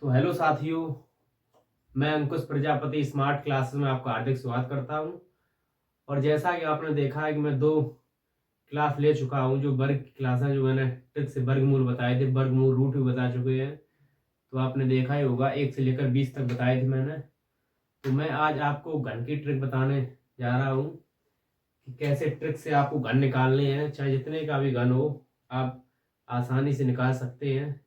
तो हेलो साथियों, मैं अंकुश प्रजापति स्मार्ट क्लासेस में आपका हार्दिक स्वागत करता हूं। और जैसा कि आपने देखा है कि मैं 2 क्लास ले चुका हूं, जो वर्ग की क्लास है, जो मैंने ट्रिक से वर्गमूल बताए थे, वर्गमूल रूट भी बता चुके हैं। तो आपने देखा ही होगा, 1 से लेकर 20 तक बताए थे मैंने। तो मैं आज आपको घन की ट्रिक बताने जा रहा हूँ कि कैसे ट्रिक से आपको घन निकालने हैं। चाहे जितने का भी घन हो, आप आसानी से निकाल सकते हैं।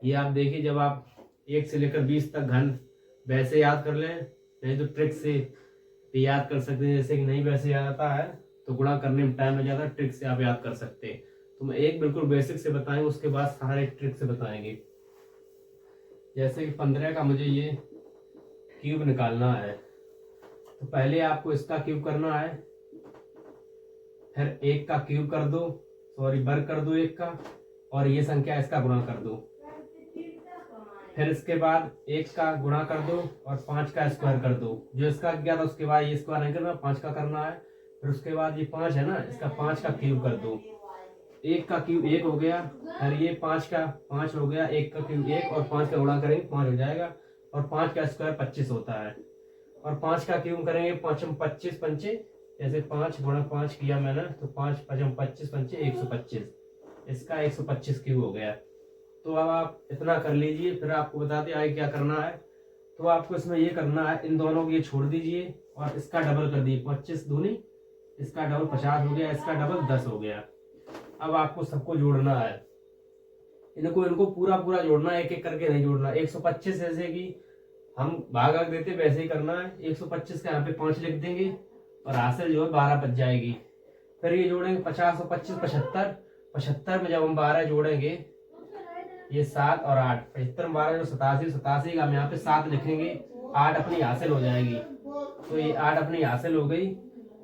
ये आप देखिए, जब आप 1 से लेकर 20 तक घन वैसे याद कर लें, नहीं तो ट्रिक से भी याद कर सकते हैं। जैसे कि नहीं वैसे याद आता है तो गुणा करने में टाइम लग जाता है, ट्रिक से आप याद कर सकते हैं। तो मैं एक बिल्कुल बेसिक से बताएंगे, उसके बाद सारे ट्रिक से बताएंगे। जैसे कि 15 का मुझे ये क्यूब निकालना है, तो पहले आपको इसका क्यूब करना है, फिर 1 का क्यूब कर दो, सॉरी वर्ग कर दो 1 का, और ये संख्या इसका गुणा कर दो। फिर इसके बाद 1 का गुणा कर दो और 5 का स्क्वायर कर दो। जो इसका किया था उसके बाद ये स्क्वायर नहीं करना, 5 का करना है। फिर उसके बाद ये 5 है ना, इसका 5 का क्यूब कर दो। 1 का क्यूब 1 हो गया, फिर ये 5 का 5 हो गया, 1 का क्यूब 1 और 5 का गुणा करेंगे 5 हो जाएगा। और 5 का स्क्वायर 25 होता है। और 5 का क्यूब करेंगे 5 25 पंचे, जैसे 5 गुणा 5 किया मैंने, तो 5 5 25 पंचे 125, इसका 125 क्यूब हो गया। तो अब आप इतना कर लीजिए, फिर आपको बताते आगे क्या करना है। तो आपको इसमें ये करना है, इन दोनों को ये छोड़ दीजिए और इसका डबल कर दीजिए। 25 दूनी, इसका डबल 50 हो गया, इसका डबल 10 हो गया। अब आपको सबको जोड़ना है, इनको इनको पूरा पूरा जोड़ना है, एक एक करके नहीं जोड़ना। 125 जैसे कि हम भाग आग देते वैसे ही करना है। 125 का यहाँ पे 5 लिख देंगे और हासिल जो है 12 बच जाएगी। फिर ये जोड़ेंगे 50 और 25 75। 75 में जब हम 12 जोड़ेंगे, ये 7 और 8, 75 में 12 जो 87, 87 का हम यहाँ पे 7 लिखेंगे, 8 अपनी हासिल हो जाएगी। तो ये 8 अपनी हासिल हो गई।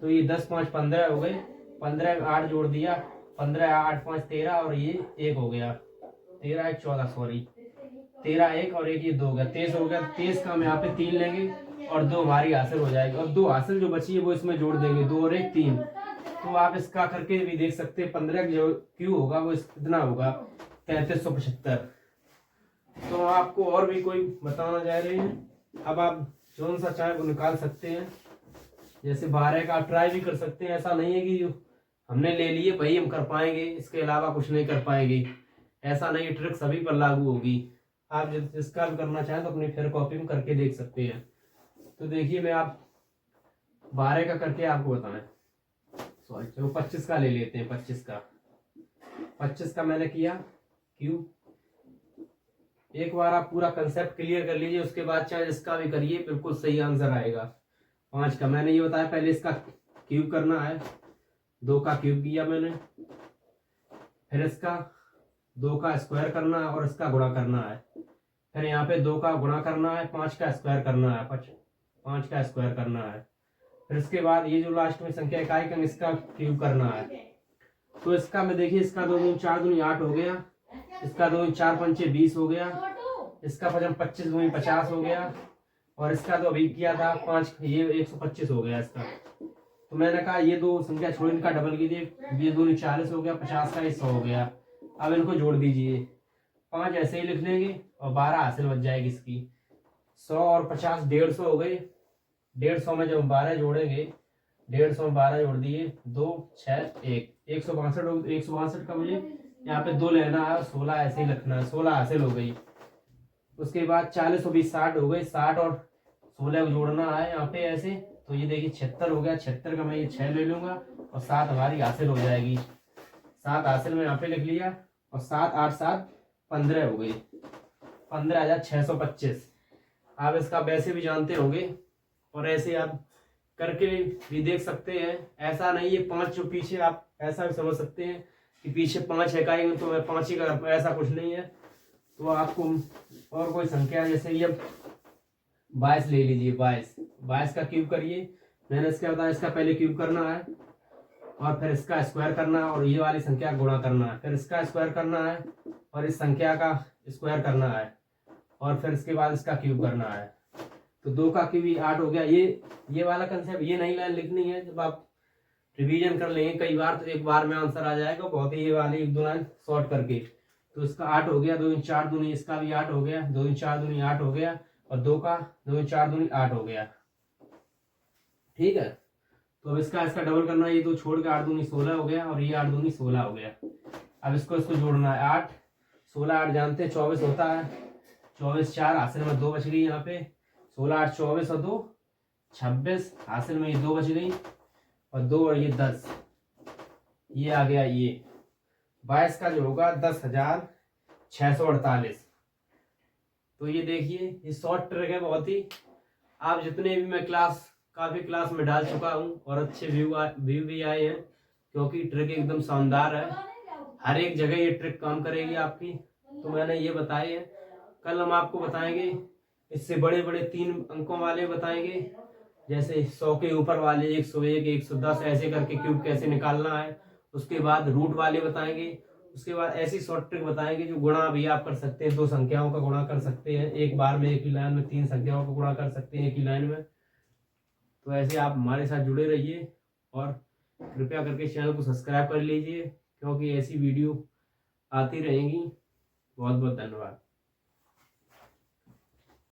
तो ये 10 5 15 हो गए, 15 में 8 जोड़ दिया, 15 8 5 13 और ये 1 हो गया, 13 1 14, सॉरी 13 1 और 1 ये 2 हो गया, 23 हो गया। 23 का हम यहाँ पे 3 लेंगे और 2 हमारी हासिल हो जाएगी। और 2 हासिल जो बची है वो इसमें जोड़ देंगे, 2 और 1 3। तो आप इसका करके भी देख सकते हैं, 15 जो क्यू होगा वो कितना होगा, 3375। तो आपको और भी कोई बताना चाह रहे हैं, अब आप कौन सा चाहे वो निकाल सकते हैं। जैसे 12 का आप ट्राई भी कर सकते हैं, ऐसा नहीं है कि जो हमने ले लिए वही हम कर पाएंगे, इसके अलावा कुछ नहीं कर पाएंगे, ऐसा नहीं। ट्रिक सभी पर लागू होगी। आप जिसका भी करना चाहें तो अपनी फिर कॉपी में करके देख सकते हैं। तो देखिए, मैं आप 12 का करके आपको बताएं, सॉरी चलो 25 का ले लेते हैं। 25 का मैंने किया क्यूब। एक बार आप पूरा कंसेप्ट क्लियर कर लीजिए, उसके बाद चाहे इसका भी करिए, बिल्कुल सही आंसर आएगा। 5 का मैंने ये बताया, पहले इसका क्यूब करना है। 2 का क्यूब किया मैंने, फिर इसका 2 का स्क्वायर करना है और इसका गुणा करना है। फिर यहाँ पे 2 का गुणा करना है, 5 का स्क्वायर करना है, 5 का स्क्वायर करना है। फिर इसके बाद ये जो लास्ट में संख्या इकाई का, इसका क्यूब करना है। तो इसका में देखिए, इसका 2 दूनी 4 दूनी 8 हो गया, इसका 2 4 पंचे 20 हो गया, इसका 25 दूनी 50 हो गया, और इसका तो अभी किया था 5, ये 125 हो गया इसका। तो मैंने कहा ये 2 संख्या छोड़, इनका डबल कीजिए, 20 दूनी 40 हो गया, 50 का 100 हो गया। अब इनको जोड़ दीजिए, 5 ऐसे ही लिख लेंगे और 12 हासिल बच जाएगी इसकी। 100 और 50 150 हो गए। 150 में जब 12 जोड़ेंगे, 150 में 12 जोड़ दिए, 2 6 1 162। 162 का मुझे यहाँ पे 2 लेना है, 16 ऐसे ही रखना है, 16 हासिल हो गई। उसके बाद 40 और 20 60 हो गई, 60 और 16 को जोड़ना है यहाँ पे ऐसे। तो ये देखिए 76 हो गया, 76 का मैं ये 6 ले लूंगा और 7 हमारी हासिल हो जाएगी। 7 हासिल में यहाँ पे लिख लिया, और 7 8 7 15 हो गई, 15,625। आप इसका वैसे भी जानते होंगे और ऐसे आप करके भी देख सकते हैं। ऐसा नहीं है 5 जो पीछे, आप ऐसा भी समझ सकते हैं कि पीछे 5 इकाई तो मैं 5 ही का, ऐसा कुछ नहीं है। तो आपको और कोई संख्या, जैसे ये 22 ले लीजिए, 22 का क्यूब करिए। मैंने इसका बताया, इसका पहले क्यूब करना है और फिर इसका स्क्वायर करना है और ये वाली संख्या गुणा करना है, फिर इसका स्क्वायर करना है और इस संख्या का स्क्वायर करना है, और फिर इसके बाद इसका क्यूब करना है। तो 2 का क्यूब 8 हो गया। ये वाला कंसेप्ट, ये नई लाइन लिखनी है। जब आप रिवीजन कर लेंगे कई बार तो एक बार में आंसर आ जाएगा, बहुत ही ये वाली 1 2 लाइन शॉर्ट करके। तो इसका 8 हो गया, 2 दूनी 4 दूनी, इसका भी 8 हो गया, 2 दूनी 4 दूनी 8 हो गया, और 2 का 2 दूनी 4 दूनी 8 हो गया। ठीक है, तो अब इसका डबल करना है, ये 2 छोड़ के 8 दूनी 16 हो गया, और ये 8 दूनी 16 हो गया। अब इसको जोड़ना है, 8 16 8 जानते हैं 24 होता है, 24 4 हासिल में 2 बच गई यहाँ पे, 16 8 24 और 2 26, हासिल में ये 2 बच गई, और 2 और ये 10, ये आ गया ये 22 का जो होगा 10,648। तो ये देखिए, ये शॉर्ट ट्रिक है बहुत ही। आप जितने भी मैं काफी क्लास में डाल चुका हूँ, और अच्छे व्यू भी आए हैं, क्योंकि ट्रिक एकदम शानदार है, हर एक जगह ये ट्रिक काम करेगी आपकी। तो मैंने ये बताए हैं, कल हम आपको बताएंगे इससे बड़े बड़े 3 अंकों वाले बताएंगे, जैसे 100 के ऊपर वाले 101 110 ऐसे करके क्यूब कैसे निकालना है। उसके बाद रूट वाले बताएंगे, उसके बाद ऐसी शॉर्ट ट्रिक बताएंगे जो गुणा भी आप कर सकते हैं, 2 संख्याओं का गुणा कर सकते हैं एक बार में, एक ही लाइन में 3 संख्याओं का गुणा कर सकते हैं एक ही लाइन में। तो ऐसे आप हमारे साथ जुड़े रहिए, और कृपया करके चैनल को सब्सक्राइब कर लीजिए, क्योंकि ऐसी वीडियो आती रहेंगी। बहुत बहुत धन्यवाद।